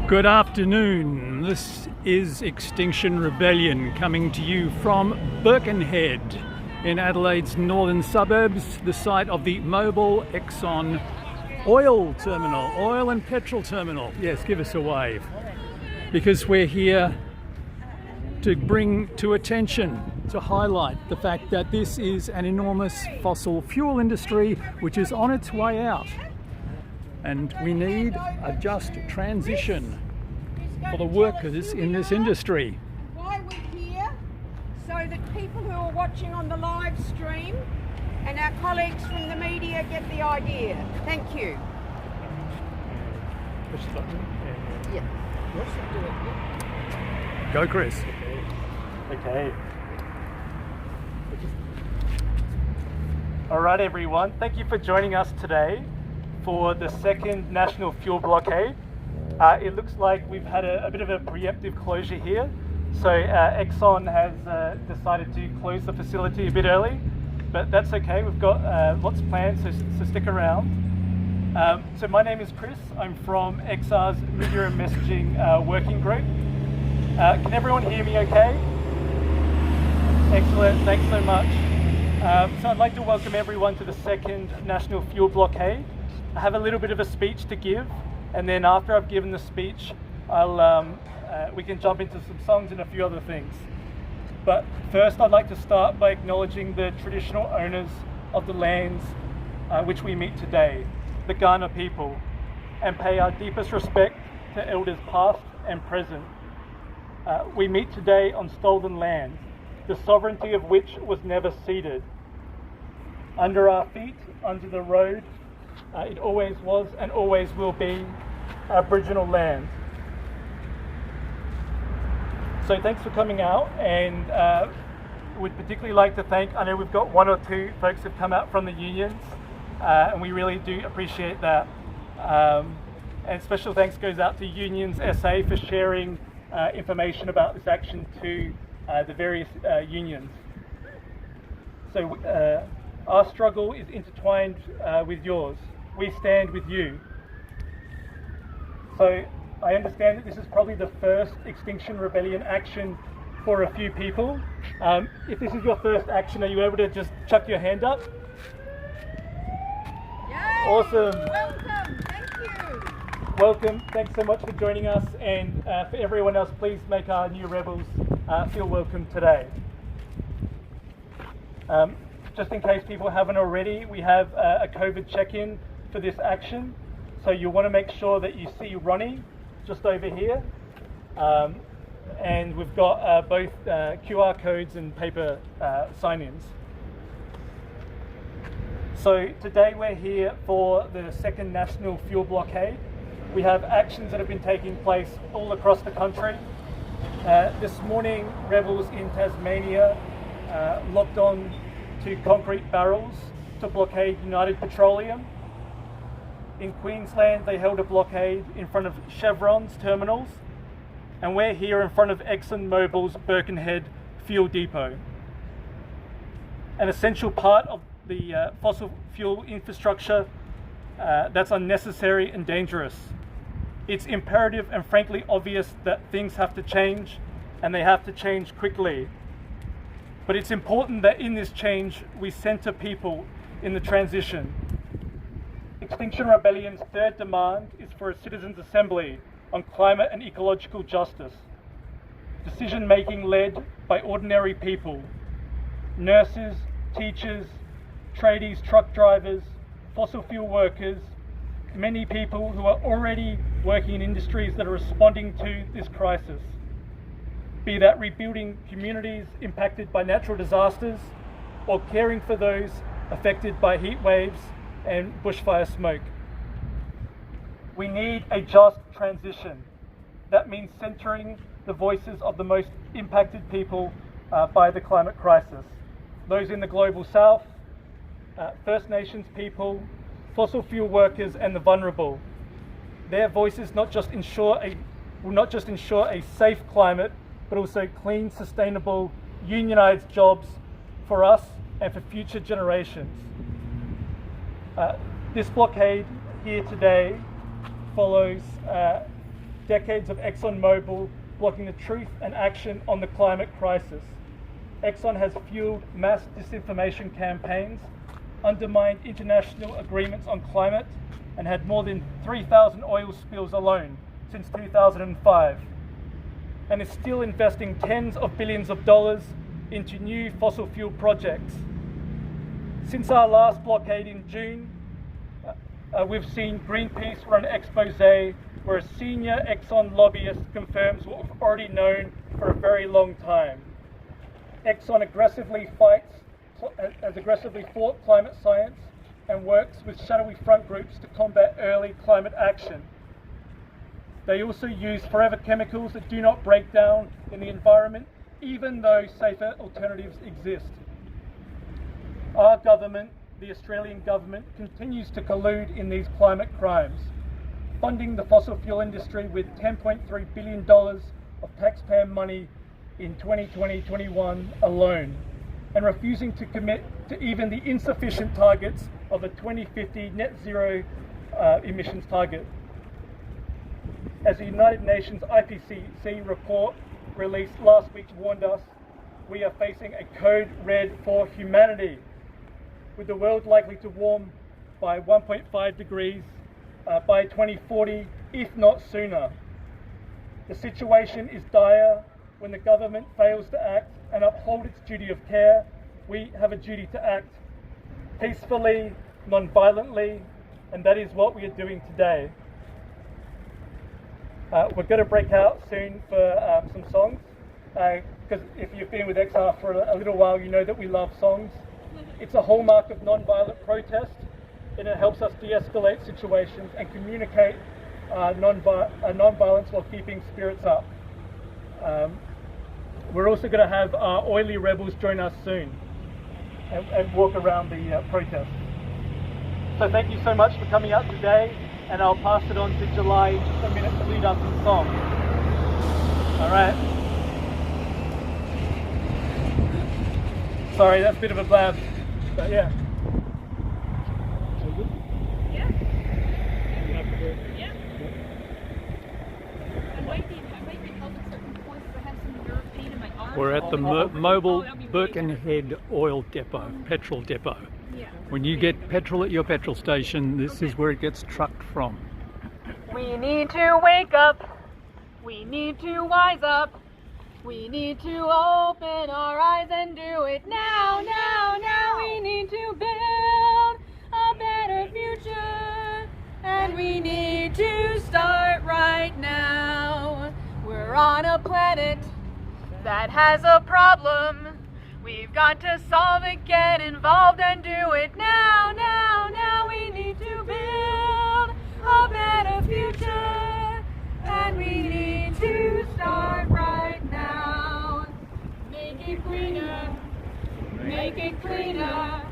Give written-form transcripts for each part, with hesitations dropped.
Good afternoon. This is Extinction Rebellion coming to you from Birkenhead in Adelaide's northern suburbs, the site of the Mobil Exxon oil terminal, oil and petrol terminal. Yes, give us a wave. Because we're here to bring to attention, to highlight the fact that this is an enormous fossil fuel industry which is on its way out. And we need a just transition for the workers in this industry. Why we're here, so that people who are watching on the live stream and our colleagues from the media get the idea. Thank you. Push the button. Yeah. Go, Chris. Okay. All right, everyone. Thank you for joining us today for the second National Fuel Blockade. It looks like we've had a bit of a preemptive closure here. So Exxon has decided to close the facility a bit early, but that's okay. We've got lots planned, so stick around. So my name is Chris. I'm from XR's Media and Messaging Working Group. Can everyone hear me okay? Excellent, thanks so much. So I'd like to welcome everyone to the second National Fuel Blockade. I have a little bit of a speech to give, and then after I've given the speech, we can jump into some songs and a few other things. But first, I'd like to start by acknowledging the traditional owners of the lands which we meet today, the Kaurna people, and pay our deepest respect to elders past and present. We meet today on stolen land, the sovereignty of which was never ceded. Under our feet, under the road, it always was and always will be Aboriginal land. So thanks for coming out, and we'd particularly like to thank, I know we've got one or two folks who've come out from the unions, and we really do appreciate that. And special thanks goes out to Unions SA for sharing information about this action to the various unions. So our struggle is intertwined with yours. We stand with you. So I understand that this is probably the first Extinction Rebellion action for a few people. If this is your first action, are you able to just chuck your hand up? Yay! Awesome. Welcome, thank you. Welcome, thanks so much for joining us, and for everyone else, please make our new rebels feel welcome today. Just in case people haven't already, we have a COVID check-in for this action. So you want to make sure that you see Ronnie just over here. And we've got both QR codes and paper sign-ins. So today we're here for the second National Fuel Blockade. We have actions that have been taking place all across the country. This morning, rebels in Tasmania locked on to concrete barrels to blockade United Petroleum. In Queensland, they held a blockade in front of Chevron's terminals, and we're here in front of Exxon Mobil's Birkenhead fuel depot. An essential part of the fossil fuel infrastructure that's unnecessary and dangerous. It's imperative and frankly obvious that things have to change, and they have to change quickly. But it's important that in this change, we centre people in the transition. Extinction Rebellion's third demand is for a citizens' assembly on climate and ecological justice. Decision-making led by ordinary people, nurses, teachers, tradies, truck drivers, fossil fuel workers, many people who are already working in industries that are responding to this crisis. Be that rebuilding communities impacted by natural disasters or caring for those affected by heat waves and bushfire smoke. We need a just transition. That means centering the voices of the most impacted people by the climate crisis. Those in the global south, First Nations people, fossil fuel workers and the vulnerable. Their voices will not just ensure a safe climate, but also clean, sustainable, unionised jobs for us and for future generations. This blockade here today follows decades of Exxon Mobil blocking the truth and action on the climate crisis. Exxon has fueled mass disinformation campaigns, undermined international agreements on climate, and had more than 3,000 oil spills alone since 2005, and is still investing tens of billions of dollars into new fossil fuel projects. Since our last blockade in June, we've seen Greenpeace run an expose where a senior Exxon lobbyist confirms what we've already known for a very long time. Exxon has aggressively fought climate science and works with shadowy front groups to combat early climate action. They also use forever chemicals that do not break down in the environment, even though safer alternatives exist. Our government, the Australian government, continues to collude in these climate crimes, funding the fossil fuel industry with $10.3 billion of taxpayer money in 2020-21 alone, and refusing to commit to even the insufficient targets of a 2050 net zero emissions target. As the United Nations IPCC report released last week warned us, we are facing a code red for humanity, with the world likely to warm by 1.5 degrees by 2040, if not sooner. The situation is dire. When the government fails to act and uphold its duty of care, we have a duty to act peacefully, non-violently, and that is what we are doing today. We're going to break out soon for some songs, because if you've been with XR for a little while, you know that we love songs. It's a hallmark of non-violent protest, and it helps us de-escalate situations and communicate non-violence while keeping spirits up. We're also going to have our oily rebels join us soon and walk around the protest. So thank you so much for coming out today, and I'll pass it on to July in just a minute to lead us in song. All right. Sorry, that's a bit of a blab, but yeah. We're at the Mobil Birkenhead oil depot, petrol depot. When you get petrol at your petrol station, this is where it gets trucked from. We need to wake up. We need to wise up. We need to open our eyes and do it now, now, now. We need to build a better future. And we need to start right now. We're on a planet that has a problem. We've got to solve it, get involved and do it now, now, now. We need to build a better future, and we need to start right now. Make it greener, make it cleaner,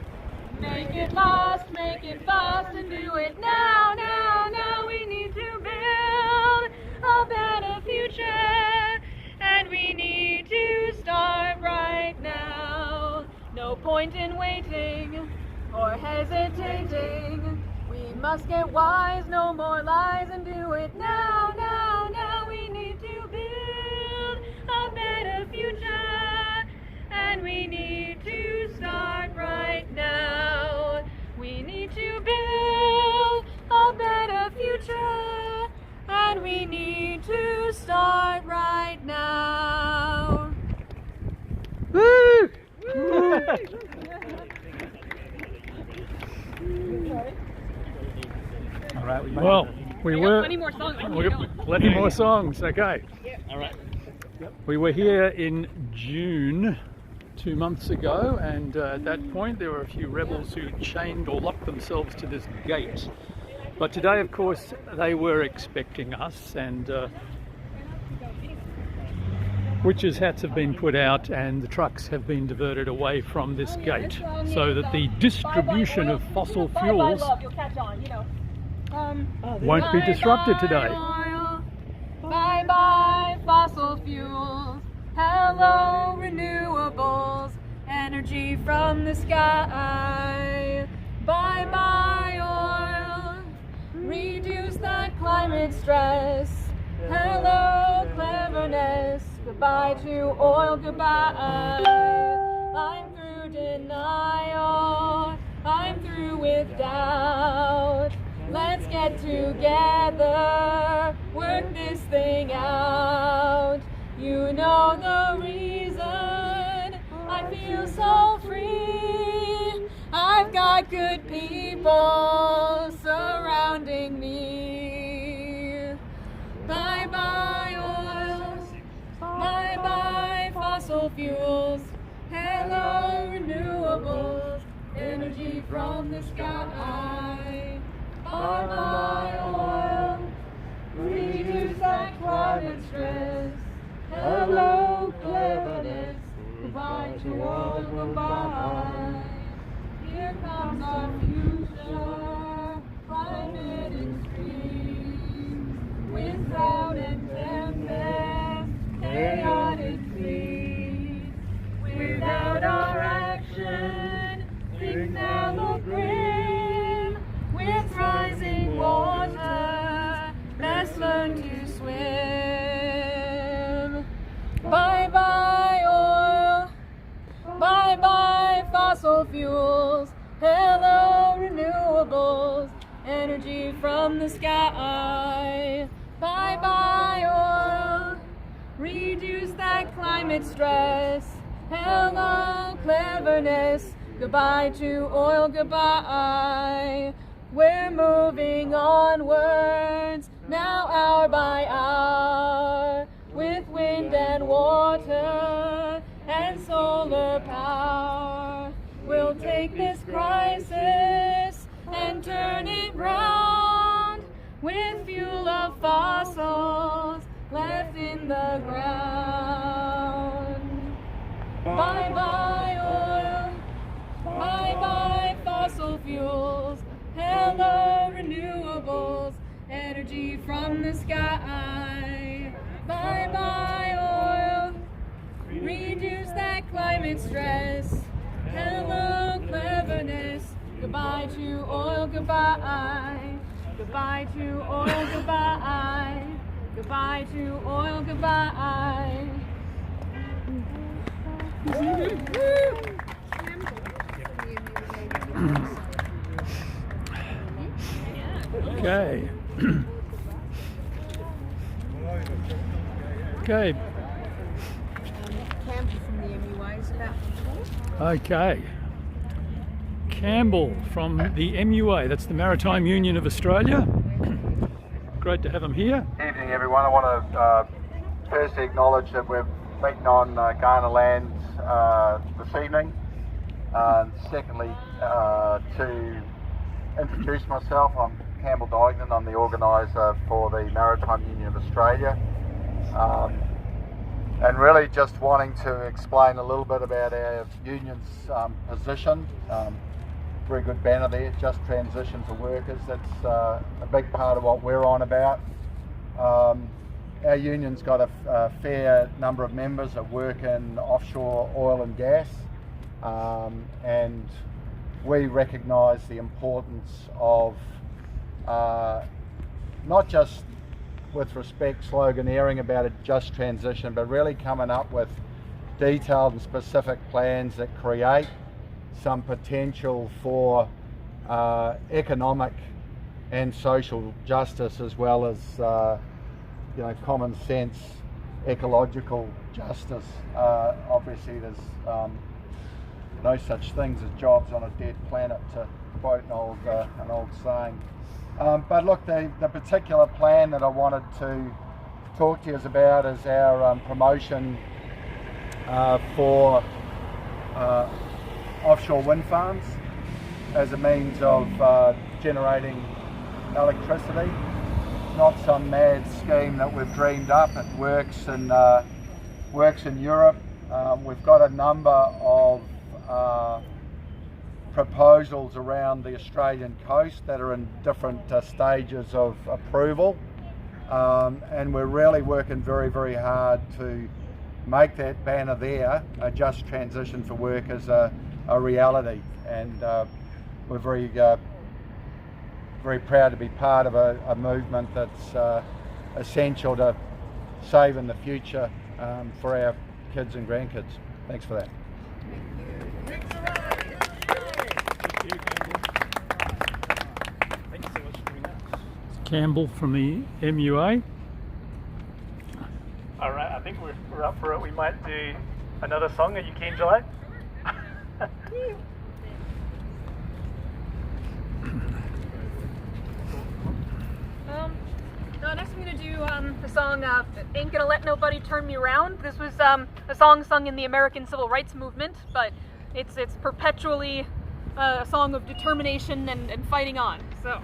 make it last, make it fast, and do it now, now, now. We need to build a better future, and we need to start right now. No point in waiting or hesitating. We must get wise, no more lies, and do it now, now, now. We need to build a better future, and we need to start right now. We need to build a better future, and we need to start right now. Woo! All right. Well, we got plenty more songs. Okay. All right. We were here in June 2 months ago, and at that point there were a few rebels who chained or locked themselves to this gate. But today, of course, they were expecting us, and witches' hats have been put out and the trucks have been diverted away from this gate so that the distribution of fossil fuels won't be disrupted today. Bye bye fossil fuels. Hello renewables. Energy from the sky. Bye bye oil. Reduce that climate stress. Hello, cleverness. Goodbye to oil, goodbye. I'm through denial. I'm through with doubt. Let's get together, work this thing out. You know the reason I feel so free. I've got good people surrounding me. Bye-bye oil, bye-bye fossil fuels. Hello renewables, energy from the sky. Bye-bye oil, reduce that climate stress. Hello cleverness, goodbye to oil, goodbye. Here comes our future, climate extreme, with drought and tempest, chaotic seas. Without our action, things now look grim. With rising water, let's learn to swim. Bye-bye oil, bye-bye fossil fuels. Hello renewables, energy from the sky. Bye-bye oil, reduce that climate stress. Hello cleverness, goodbye to oil, goodbye. We're moving onwards, now hour by hour, with wind and water and solar power. We'll take this crisis and turn it round, with fuel of fossils left in the ground. Bye-bye oil, bye-bye fossil fuels. Hello renewables, energy from the sky. Bye-bye oil, reduce that climate stress. Hello cleverness, goodbye to oil, goodbye. Goodbye to oil, goodbye. Goodbye to oil, goodbye. Okay. Okay. Campbell from the MUA is about to talk. Okay. Campbell from the MUA, that's the Maritime Union of Australia. Great to have him here. Evening everyone. I want to firstly acknowledge that we're meeting on Ghana land this evening. And secondly, to introduce myself, I'm Campbell Dignan. I'm the organiser for the Maritime Union of Australia. And really just wanting to explain a little bit about our union's position. Very good banner there, just transition to workers. That's a big part of what we're on about. Our union's got a fair number of members that work in offshore oil and gas, and we recognise the importance of not just with respect sloganeering about a just transition, but really coming up with detailed and specific plans that create some potential for economic and social justice, as well as common sense ecological justice. Obviously there's no such things as jobs on a dead planet, to quote an old saying. But look, the particular plan that I wanted to talk to you about is our promotion for offshore wind farms as a means of generating electricity. Not some mad scheme that we've dreamed up. It works in Europe. We've got a number of proposals around the Australian coast that are in different stages of approval, and we're really working very, very hard to make that banner there, a just transition for workers, a reality. And we're very proud to be part of a movement that's essential to saving the future for our kids and grandkids. Thanks for that. Campbell from the MUA. All right, I think we're up for it. We might do another song. Are you keen, July? No, next I'm going to do the song Ain't Gonna Let Nobody Turn Me Around. This was a song sung in the American Civil Rights Movement, but it's perpetually a song of determination and fighting on. So,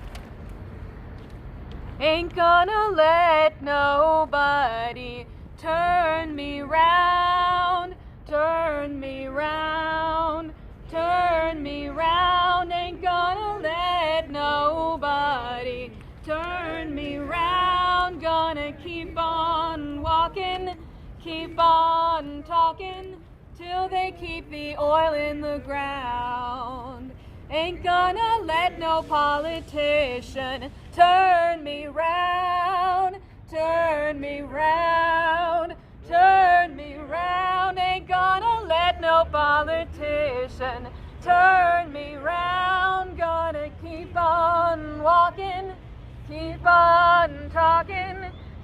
ain't gonna let nobody turn me round, turn me round, turn me round. Ain't gonna let nobody turn me round. Gonna keep on walking, keep on talking, till they keep the oil in the ground. Ain't gonna let no politician turn me round, turn me round, turn me round. Ain't gonna let no politician turn me round. Gonna keep on walking, keep on talking,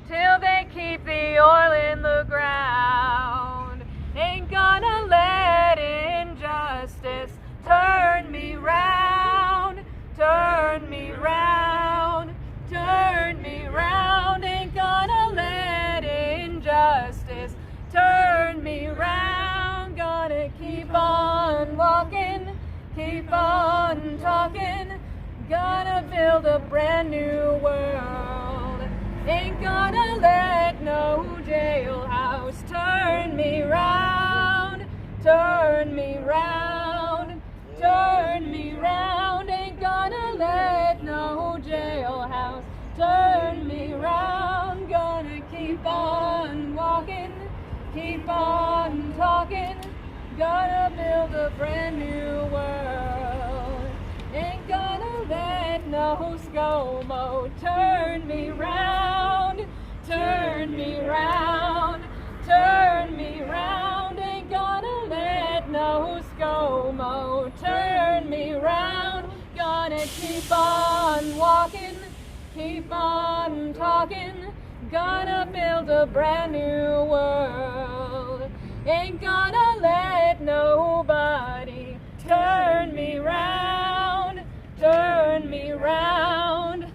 till they keep the oil in the ground. Ain't gonna let injustice turn me round, turn me round, turn me round. Ain't gonna let injustice turn me round. Gonna keep on walking, keep on talking, gonna build a brand new world. Ain't gonna let no jailhouse turn me round, turn me round, turn me round. Ain't gonna let no jailhouse turn me round. Gonna keep on walking, keep on talking, gonna build a brand new world. Ain't gonna let no ScoMo turn me round, turn me round, turn me round. Ain't gonna let no ScoMo turn me round. Gonna keep on walking, keep on talking, gonna build a brand new world. Ain't gonna let nobody turn me round, turn me round,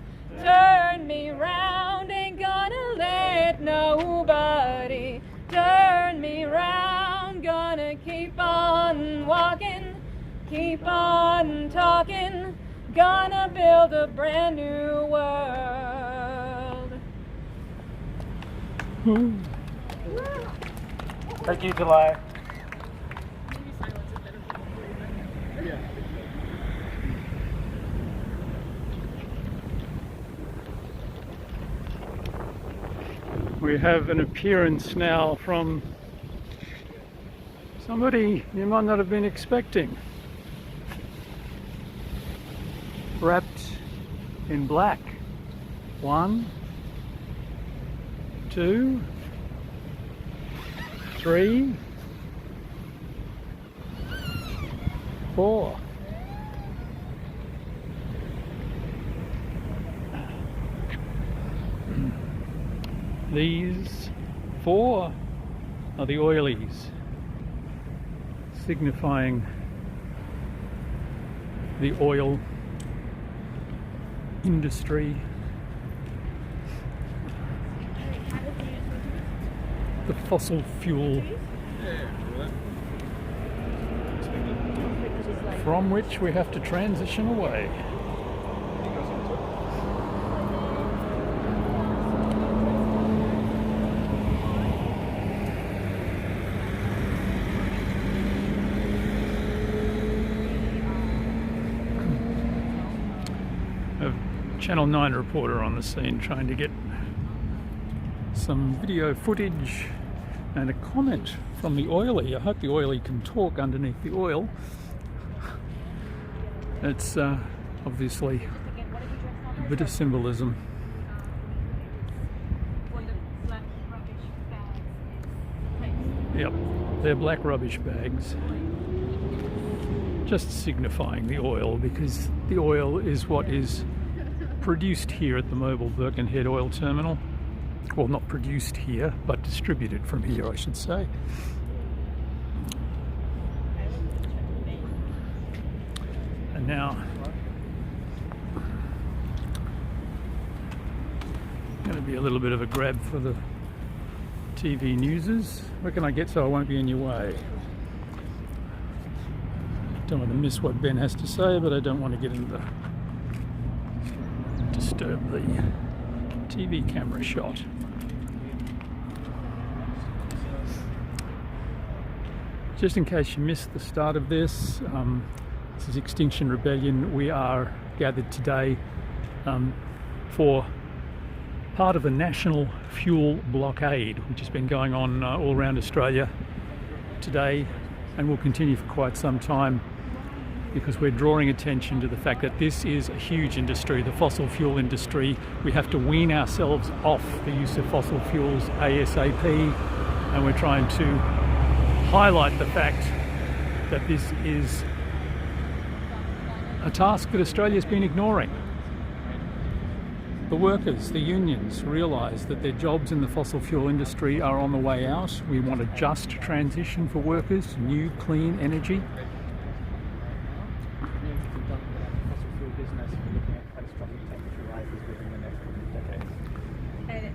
turn me round. Ain't gonna let nobody turn me round. Gonna keep on walking, keep on talking, gonna build a brand new world. Thank you, July. We have an appearance now from somebody you might not have been expecting. Wrapped in black. 1, 2, 3, 4. These 4 are the oilies, signifying the oil industry, the fossil fuel from which we have to transition away. Channel 9 reporter on the scene trying to get some video footage and a comment from the oilie. I hope the oilie can talk underneath the oil. It's obviously a bit of symbolism. Yep, they're black rubbish bags. Just signifying the oil, because the oil is what is produced here at the Mobil Birkenhead oil terminal. Well, not produced here, but distributed from here, I should say. And now, going to be a little bit of a grab for the TV newses. Where can I get so I won't be in your way? Don't want to miss what Ben has to say, but I don't want to get into disturb the TV camera shot. Just in case you missed the start of this, this is Extinction Rebellion. We are gathered today for part of the National Fuel Blockade, which has been going on all around Australia today and will continue for quite some time, because we're drawing attention to the fact that this is a huge industry, the fossil fuel industry. We have to wean ourselves off the use of fossil fuels ASAP, and we're trying to highlight the fact that this is a task that Australia's been ignoring. The workers, the unions, realise that their jobs in the fossil fuel industry are on the way out. We want a just transition for workers, new clean energy. And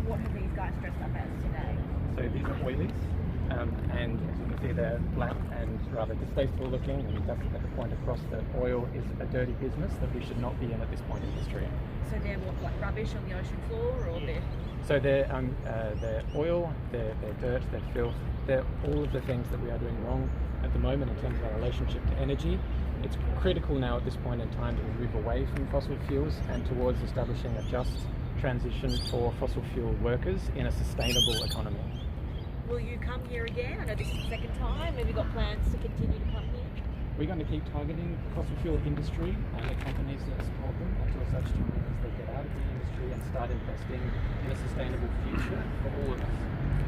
what have these guys dressed up as today? So these are oilies, and as you can see they're black and rather distasteful looking, and that's at the point across that oil is a dirty business that we should not be in at this point in history. So they're what, like rubbish on the ocean floor, or they're... So they're oil, they're dirt, they're filth, they're all of the things that we are doing wrong at the moment in terms of our relationship to energy. It's critical now at this point in time to move away from fossil fuels and towards establishing a just transition for fossil fuel workers in a sustainable economy. Will you come here again? I know this is the second time. Have you got plans to continue to come here? We're going to keep targeting the fossil fuel industry and the companies that support them until such time as they get out of the industry and start investing in a sustainable future for all of us.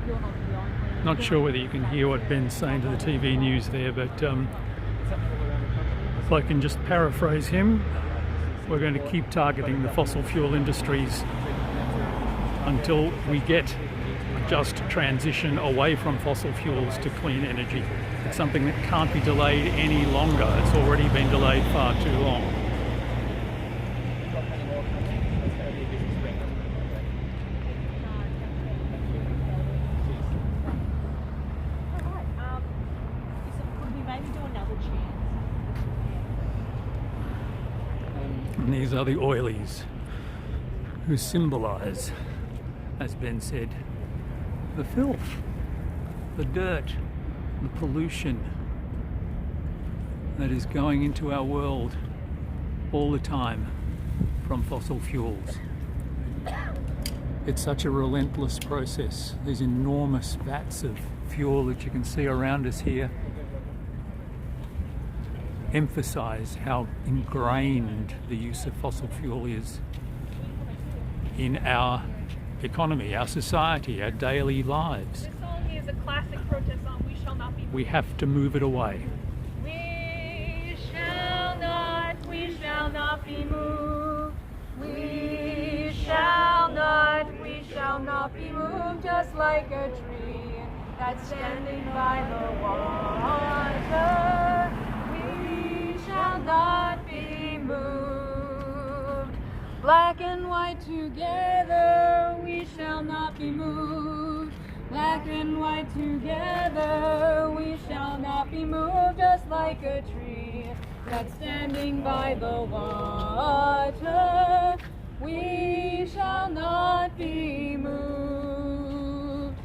You're not the only one. Not sure whether you can hear what Ben's saying to the TV news there, but if I can just paraphrase him, we're going to keep targeting the fossil fuel industries until we get a just transition away from fossil fuels to clean energy. It's something that can't be delayed any longer. It's already been delayed far too long. And these are the oilies, who symbolise, as Ben said, the filth, the dirt, the pollution that is going into our world all the time from fossil fuels. It's such a relentless process. These enormous vats of fuel that you can see around us here emphasize how ingrained the use of fossil fuel is in our economy, our society, our daily lives. This song is a classic protest song. We shall not be moved. We have to move it away. We shall not be moved. We shall not be moved, just like a tree that's standing by the water. We shall not be moved. Black and white together, we shall not be moved. Black and white together, we shall not be moved, just like a tree that's standing by the water. We shall not be moved.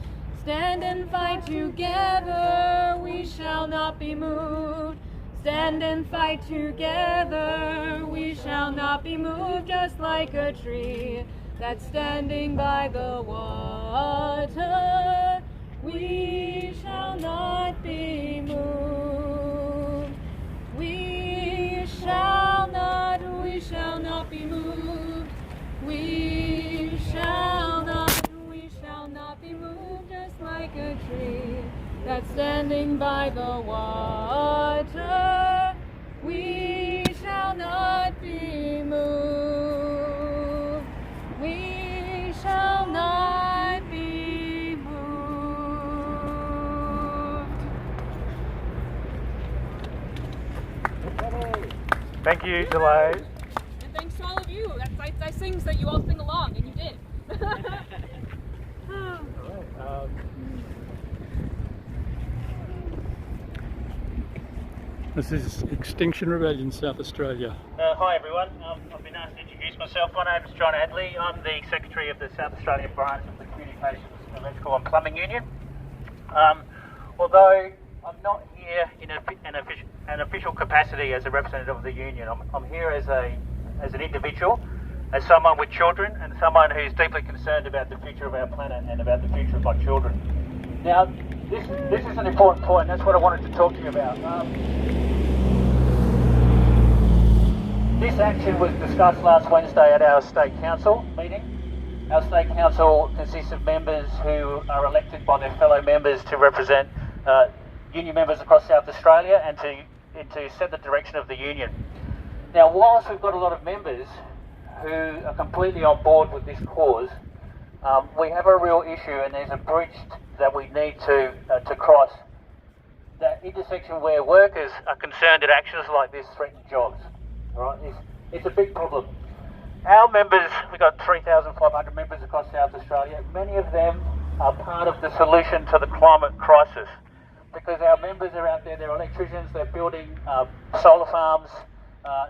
Stand and fight together, we shall not be moved. Stand and fight together, we shall not be moved, just like a tree that's standing by the water. We shall not be moved. We shall not be moved. We shall not be moved, just like a tree that's standing by the water. We shall not be moved. We shall not be moved. Thank you, Delay. And thanks to all of you. I sing so that you all sing along, and you did. This is Extinction Rebellion, South Australia. Hi everyone, I've been asked to introduce myself. My name is John Adley. I'm the Secretary of the South Australian branch of the Communications, Electrical and Plumbing Union. Although I'm not here in an official capacity as a representative of the union, I'm here as an individual, as someone with children and someone who's deeply concerned about the future of our planet and about the future of my children. Now, this is an important point, and that's what I wanted to talk to you about. This action was discussed last Wednesday at our State Council meeting. Our State Council consists of members who are elected by their fellow members to represent union members across South Australia and to set the direction of the union. Now, whilst we've got a lot of members who are completely on board with this cause, we have a real issue, and there's a breach that we need to cross. That intersection where workers are concerned that actions like this threaten jobs. All right, it's a big problem. Our members, we've got 3,500 members across South Australia. Many of them are part of the solution to the climate crisis, because our members are out there, they're electricians, they're building solar farms,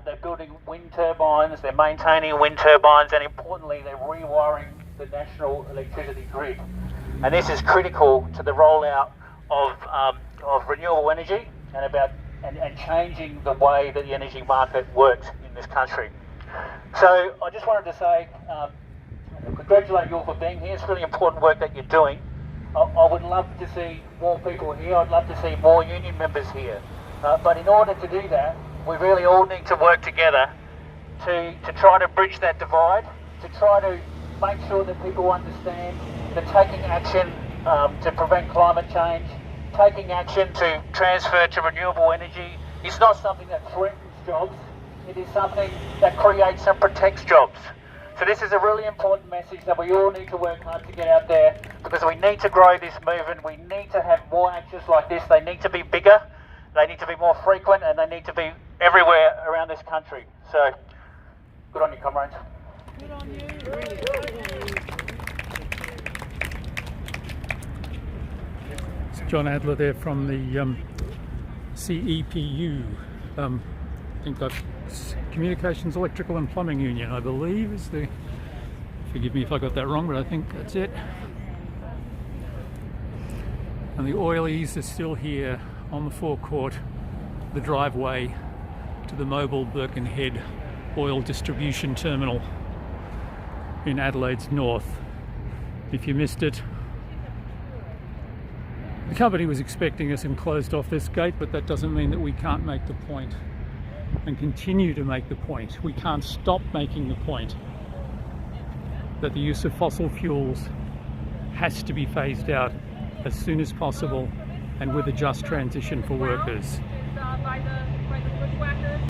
they're building wind turbines, they're maintaining wind turbines, and importantly, they're rewiring the national electricity grid. And this is critical to the rollout of renewable energy and changing the way that the energy market works in this country. So I just wanted to say, congratulate you all for being here. It's really important work that you're doing. I would love to see more people here. I'd love to see more union members here. But in order to do that, we really all need to work together to try to bridge that divide, to try to make sure that people understand that taking action to prevent climate change, taking action to transfer to renewable energy is not something that threatens jobs. It is something that creates and protects jobs. So this is a really important message that we all need to work hard to get out there, because we need to grow this movement. We need to have more actions like this. They need to be bigger, they need to be more frequent, and they need to be everywhere around this country. So good on you, comrades. Good on you. It's John Adler there from the CEPU. I think that's Communications, Electrical and Plumbing Union, I believe is the... Forgive me if I got that wrong, but I think that's it. And the oilies are still here on the forecourt, the driveway to the mobile Birkenhead oil distribution terminal in Adelaide's north. If you missed it, the company was expecting us and closed off this gate, but that doesn't mean that we can't make the point and continue to make the point. We can't stop making the point that the use of fossil fuels has to be phased out as soon as possible and with a just transition for workers.